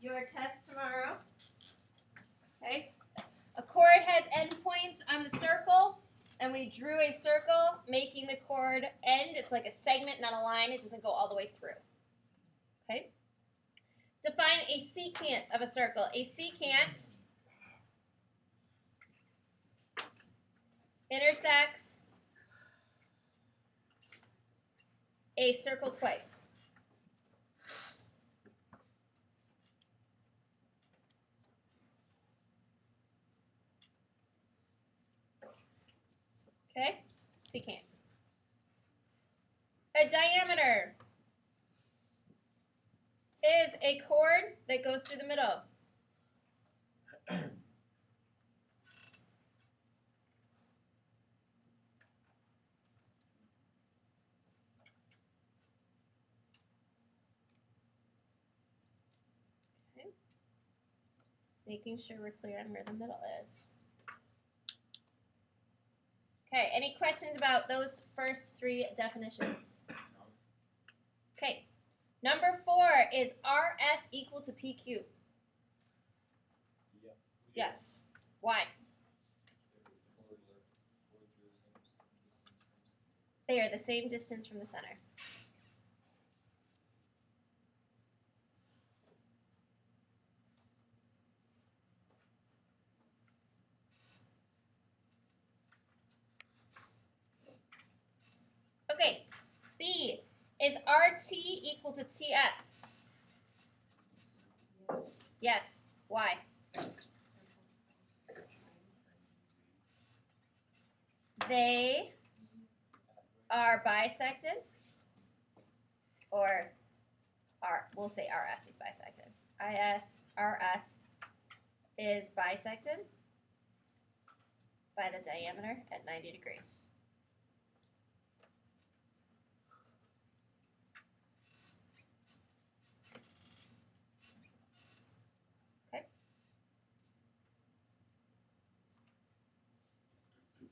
your test tomorrow. Okay. A chord has endpoints on the circle, and we drew a circle, making the chord end. It's like a segment, not a line. It doesn't go all the way through. Okay. Define a secant of a circle. A secant intersects a circle twice. Okay, secant. A diameter is a chord that goes through the middle. Okay. Making sure we're clear on where the middle is. Okay, any questions about those first three definitions? Okay, number 4 is RS equal to PQ. Yes. Why? They are the same distance from the center. Okay, B is RT equal to TS. Yes. Why? They are bisected, or we'll say RS is bisected. RS is bisected by the diameter at 90 degrees. Okay.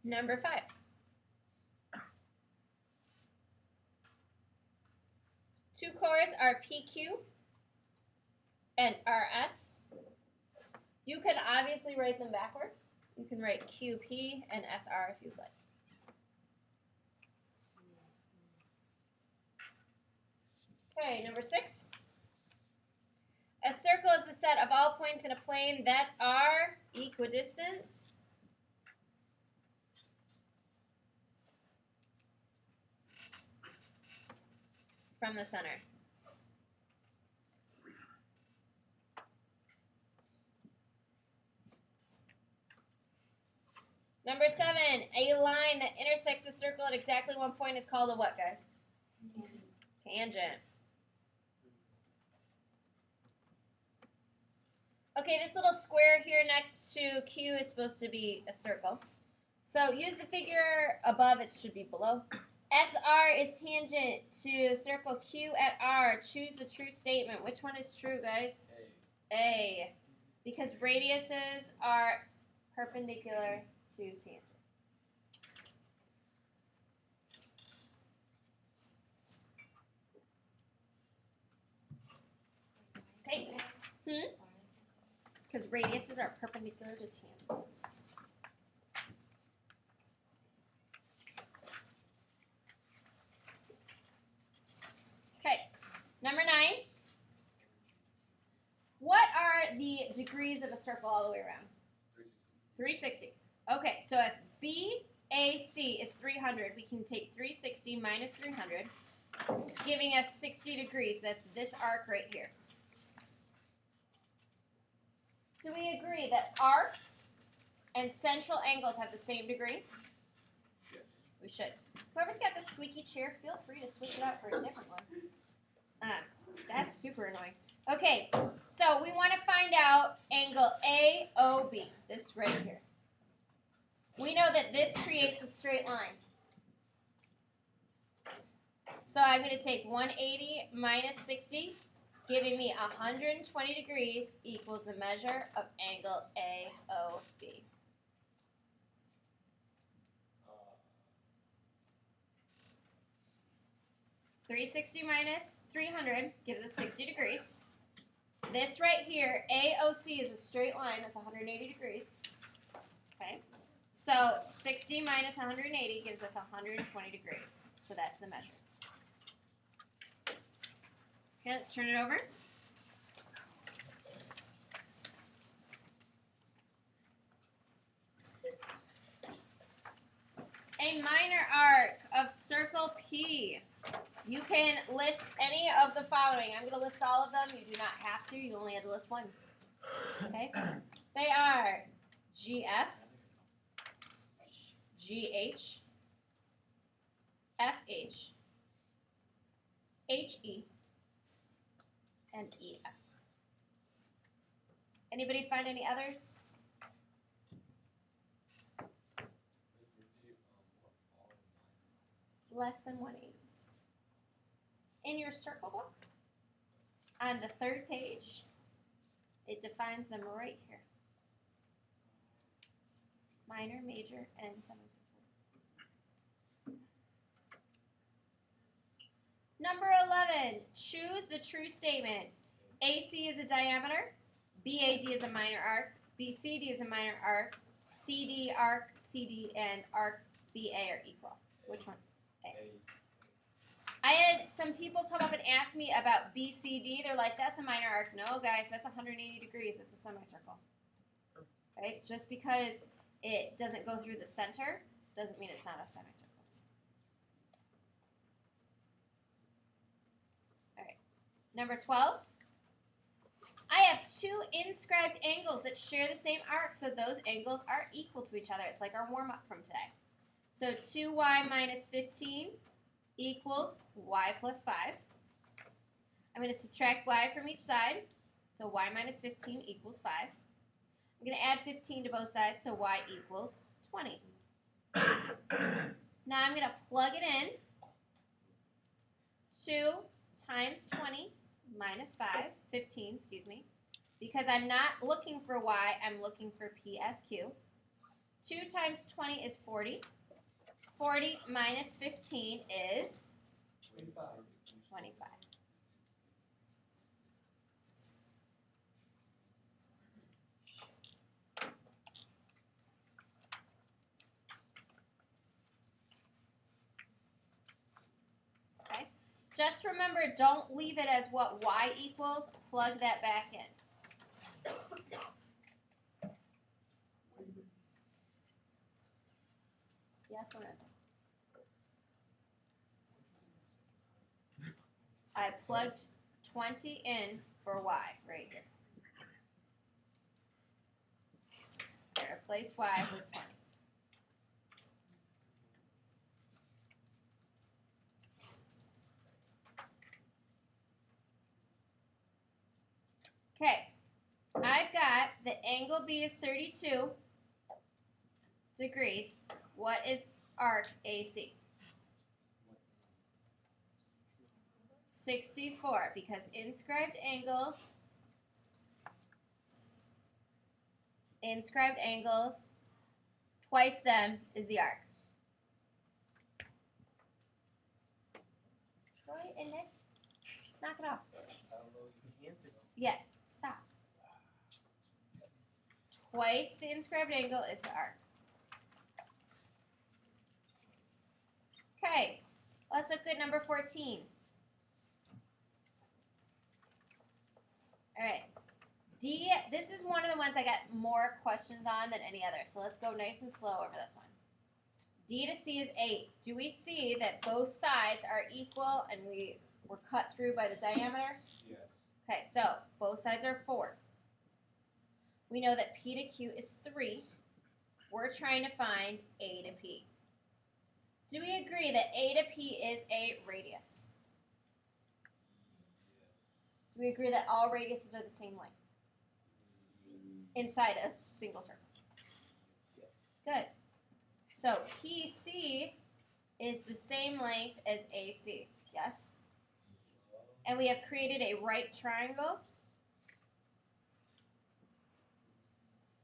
Number 5. Two chords are PQ and RS. You can obviously write them backwards. You can write QP and SR if you'd like. Okay, number 6. A circle is the set of all points in a plane that are equidistant from the center. Number 7, a line that intersects a circle at exactly one point is called a what, guys? Tangent. Okay, this little square here next to Q is supposed to be a circle. So use the figure above, it should be below. SR is tangent to circle Q at R. Choose the true statement. Which one is true, guys? A. Because radiuses are perpendicular to tangent. Okay. Because radiuses are perpendicular to tangents. Okay. Number 9. What are the degrees of a circle all the way around? 360. Okay, so if BAC is 300, we can take 360 minus 300, giving us 60 degrees. That's this arc right here. Do we agree that arcs and central angles have the same degree? Yes. We should. Whoever's got the squeaky chair, feel free to switch it out for a different one. That's super annoying. Okay, so we want to find out angle AOB, this right here. We know that this creates a straight line. So I'm going to take 180 minus 60, giving me 120 degrees equals the measure of angle AOB. $360 minus 300 gives us 60 degrees. this right here, AOC is a straight line. That's 180 degrees. Okay. So 60 minus 180 gives us 120 degrees. So that's the measure. Okay, let's turn it over. A minor arc of circle P. You can list any of the following. I'm going to list all of them. You do not have to. You only have to list one. Okay? They are GF, GH, FH, HE, and EF. Anybody find any others? Less than 180. In your circle book, on the third page, it defines them right here. Minor, major, and semicircles. Number 11, choose the true statement. AC is a diameter, BAD is a minor arc, BCD is a minor arc, CD arc, CD and arc BA are equal. Which one? A. I had some people come up and ask me about BCD. They're like, that's a minor arc. No, guys, that's 180 degrees. It's a semicircle. Right? Just because it doesn't go through the center doesn't mean it's not a semicircle. All right. Number 12. I have two inscribed angles that share the same arc, so those angles are equal to each other. It's like our warm-up from today. So 2y minus 15 equals y plus 5. I'm going to subtract y from each side, so y minus 15 equals 5. I'm going to add 15 to both sides, so y equals 20. Now I'm going to plug it in. 2 times 20 minus 15, excuse me. Because I'm not looking for y, I'm looking for PSQ. 2 times 20 is 40. 40 minus 15 is 25. Okay. Just remember, don't leave it as what y equals. Plug that back in. Yes or no? I plugged 20 in for y right here. I replaced y with 20. Okay, I've got the angle B is 32 degrees. What is arc AC? 64, because inscribed angles, twice them is the arc. Troy and Nick, knock it off. Yeah, stop. Twice the inscribed angle is the arc. Okay, let's look at number 14. All right, D, this is one of the ones I got more questions on than any other, so let's go nice and slow over this one. D to C is 8. Do we see that both sides are equal and we were cut through by the diameter? Yes. Okay, so both sides are 4. We know that P to Q is 3. We're trying to find A to P. Do we agree that A to P is a radius? Do we agree that all radiuses are the same length inside a single circle? Good. So PC is the same length as AC, yes? And we have created a right triangle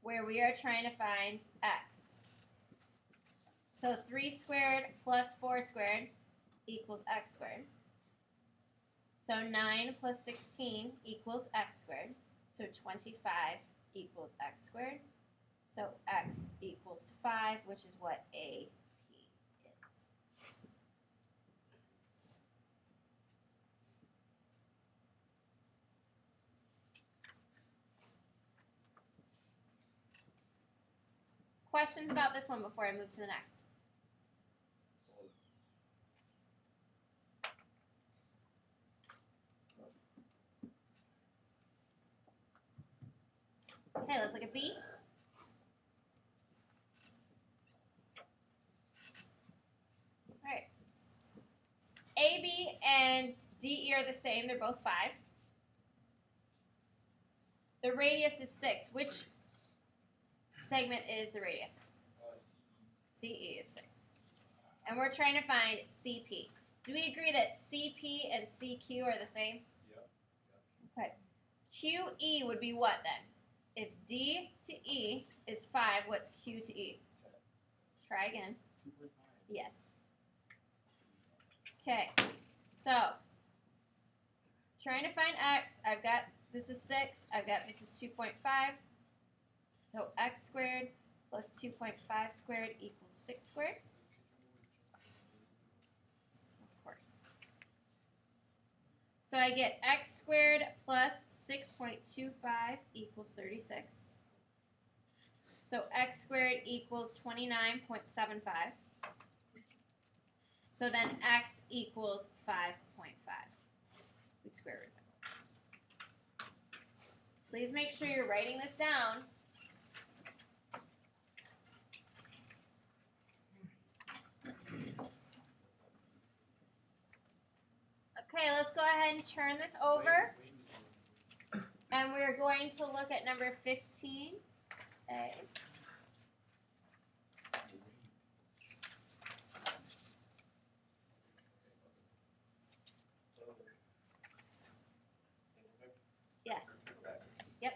where we are trying to find x. So 3 squared plus 4 squared equals x squared. So 9 plus 16 equals x squared. So 25 equals x squared. So x equals 5, which is what AP is. Questions about this one before I move to the next? Okay, let's look at B. All right. AB and DE are the same. They're both 5. The radius is 6. Which segment is the radius? CE is 6. And we're trying to find CP. Do we agree that CP and CQ are the same? Yep. Okay. QE would be what then? If D to E is 5, what's Q to E? Try again. 2.5. Yes. Okay. So, trying to find x, I've got this is 6, I've got this is 2.5. So x squared plus 2.5 squared equals 6 squared. Of course. So I get x squared plus 6.25 equals 36. So x squared equals 29.75. So then x equals 5.5. We square root it. Please make sure you're writing this down. Okay, let's go ahead and turn this over. And we're going to look at number 15. A. Yes. Yep.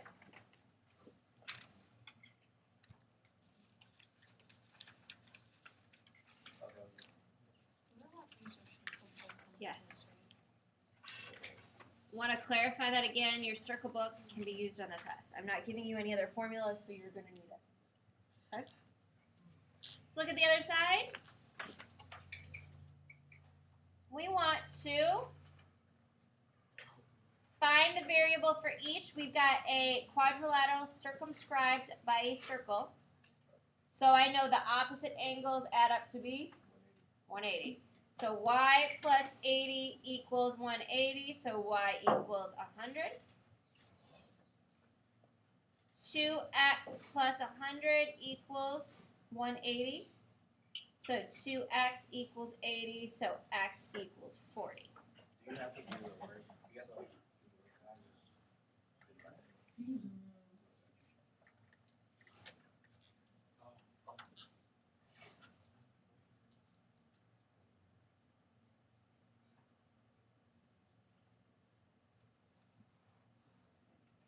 Yes. Want to clarify that again, your circle book can be used on the test. I'm not giving you any other formulas, so you're going to need it. Okay. Let's look at the other side. We want to find the variable for each. We've got a quadrilateral circumscribed by a circle. So I know the opposite angles add up to be 180. So y plus 80 equals 180, so y equals 100. 2x plus 100 equals 180. So 2x equals 80, so x equals 40. You have to do the work. You have to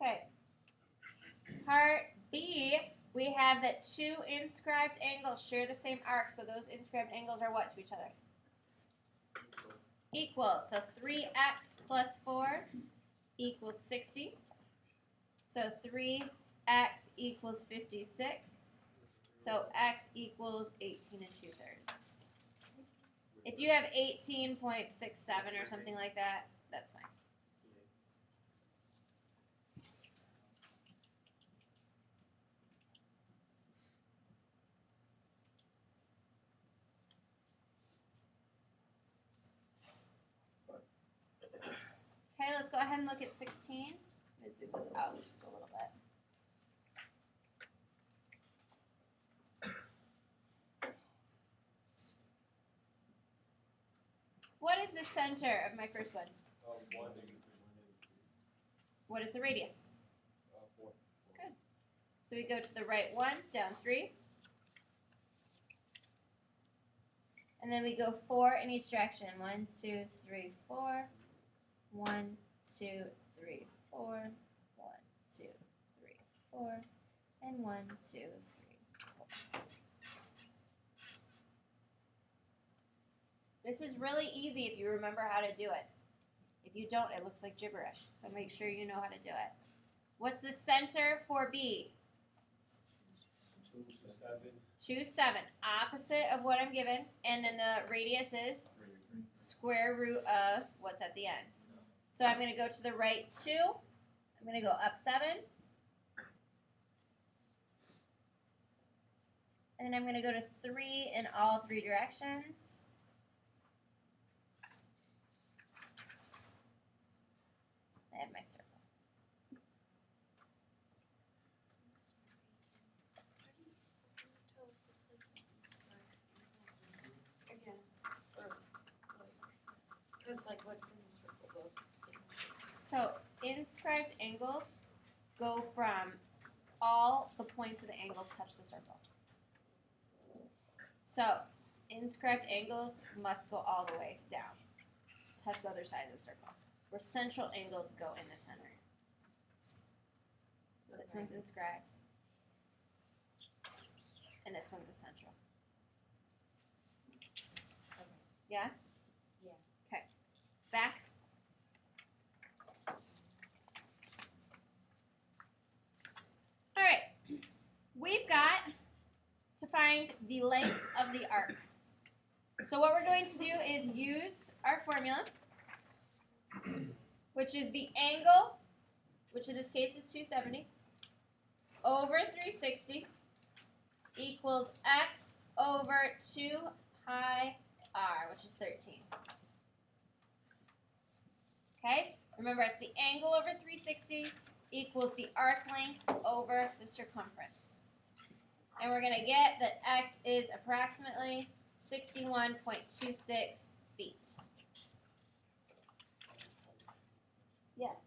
Okay. Part B, we have that two inscribed angles share the same arc, so those inscribed angles are what to each other? Equal. So 3x plus 4 equals 60. So 3x equals 56. So x equals 18 2/3. If you have 18.67 or something like that, that's fine. Okay, let's go ahead and look at 16. I'm going to zoom this out just a little bit. What is the center of my first one? 1, What is the radius? 4. Good. So we go to the right 1, down 3. And then we go 4 in each direction. 1, 2, 3, 4. 1, 2, 3, 4. 1, 2, 3, 4. And 1, 2, 3, 4. This is really easy if you remember how to do it. If you don't, it looks like gibberish. So make sure you know how to do it. What's the center for B? 2, 7, 2, 7. Opposite of what I'm given. And then the radius is 3. square root of what's at the end. So I'm going to go to the right 2. I'm going to go up 7. And then I'm going to go to 3 in all 3 directions. I have my circle. Again, because like what's in the circle book? So inscribed angles go from all the points of the angle touch the circle. So inscribed angles must go all the way down, touch the other side of the circle. Where central angles go in the center. So this one's inscribed, and this one's essential. Yeah? Yeah. Okay. Back. All right. We've got to find the length of the arc. So what we're going to do is use our formula, which is the angle, which in this case is 270, over 360 equals x over 2 pi r, which is 13. Okay? Remember, it's the angle over 360 equals the arc length over the circumference. And we're going to get that x is approximately 61.26 feet. Yes.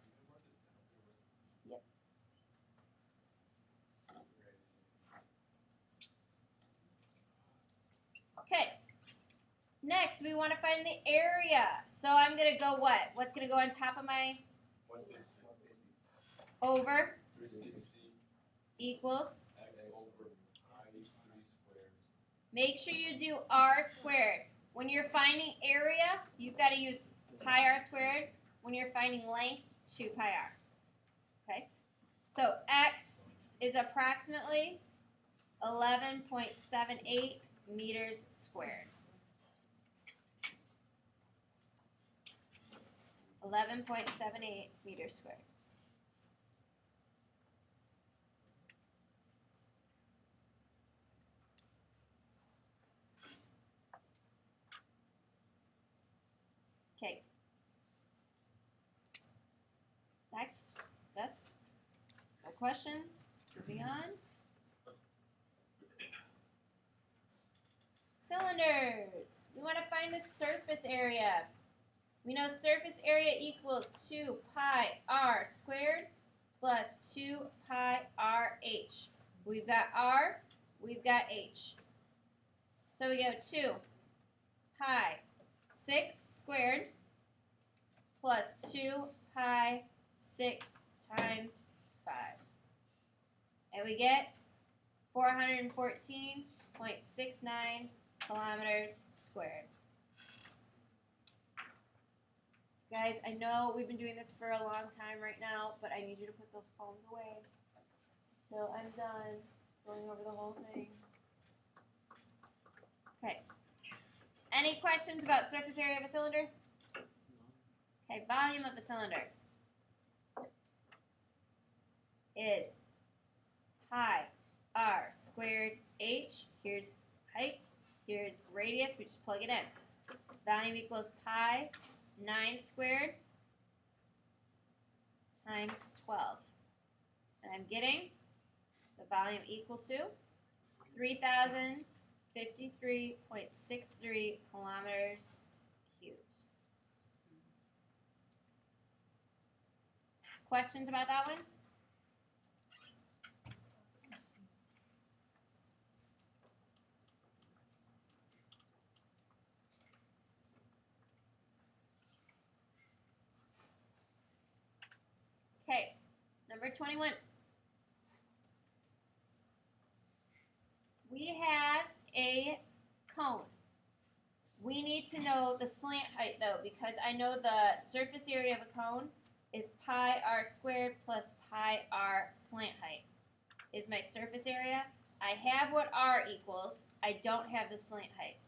Yep. Okay. Next, we want to find the area. So I'm going to go what? What's going to go on top of my 150. over 360. equals? X over I 3 squared. Make sure you do r squared. When you're finding area, you've got to use pi r squared. When you're finding length, 2 pi r. Okay? So x is approximately 11.78 meters squared. 11.78 meters squared. Okay. Next. Yes? No questions? Moving on. Cylinders. We want to find the surface area. We know surface area equals 2 pi r squared plus 2 pi r h. We've got r, we've got h. So we go 2 pi 6 squared plus 2 pi 6 times 5. And we get 414.69 kilometers squared. Guys, I know we've been doing this for a long time right now, but I need you to put those phones away till I'm done going over the whole thing. Okay. Any questions about surface area of a cylinder? Okay, volume of the cylinder is pi r squared h. Here's height. Here's radius. We just plug it in. Volume equals pi 9 squared times 12. And I'm getting the volume equal to 3,053.63 kilometers cubed. Questions about that one? Okay, number 21. We have a cone. We need to know the slant height though, because I know the surface area of a cone is pi r squared plus pi r surface area. I have what R equals. I don't have the slant height.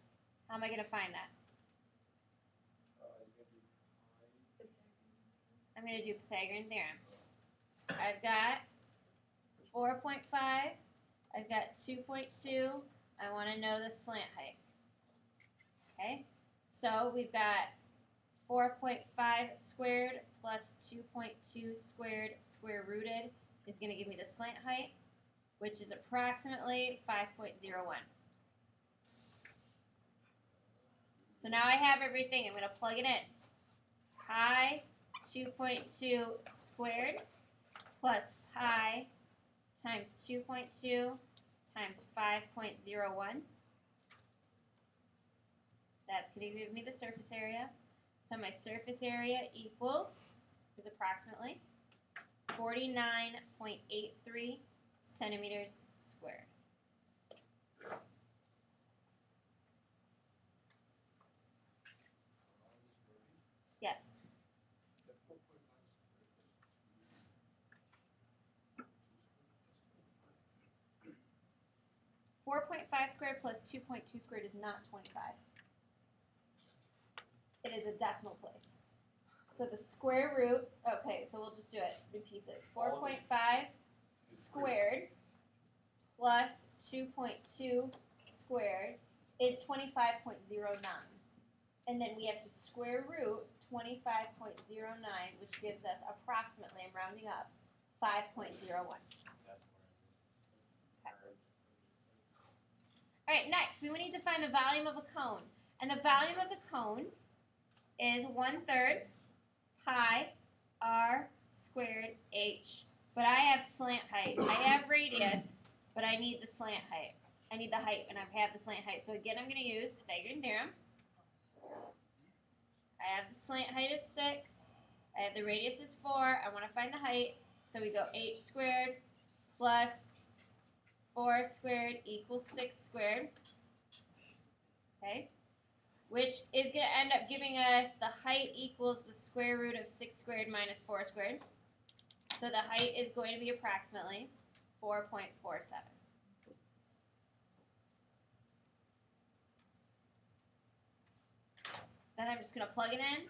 How am I going to find that? I'm going to do Pythagorean theorem. I've got 4.5. I've got 2.2. I want to know the slant height. Okay? So we've got 4.5 squared plus 2.2 squared square rooted is going to give me the slant height, which is approximately 5.01. So now I have everything. I'm going to plug it in. Pi 2.2 squared plus pi times 2.2 times 5.01. That's going to give me the surface area. So my surface area equals, is approximately 49.83 centimeters squared. Yes. 4.5 squared plus 2.2 squared is not 25. It is a decimal place. So the square root, okay, so we'll just do it in pieces. 4.5 squared plus 2.2 squared is 25.09. And then we have to square root 25.09, which gives us approximately, I'm rounding up, 5.01. All right, next, we need to find the volume of a cone. And the volume of the cone is 1/3 pi r squared h. But I have slant height. I have radius, but I need the slant height. I need the height, and I have the slant height. So again, I'm going to use Pythagorean theorem. I have the slant height is 6. I have the radius is 4. I want to find the height. So we go h squared plus 4 squared equals 6 squared. Okay? Which is going to end up giving us the height equals the square root of 6 squared minus 4 squared. So the height is going to be approximately 4.47. Then I'm just going to plug it in.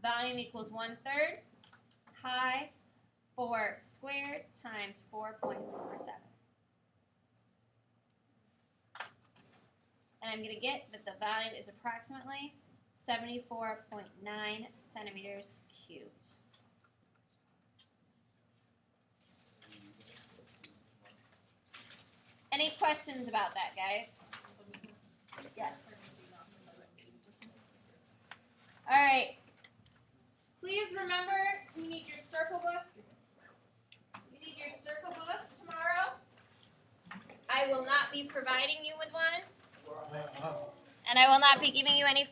Volume equals 1/3 pi 4 squared times 4.47. And I'm going to get that the volume is approximately 74.9 centimeters cubed. Any questions about that, guys? Yes. All right. Please remember, you need your circle book. You need your circle book tomorrow. I will not be providing you with one. And I will not be giving you any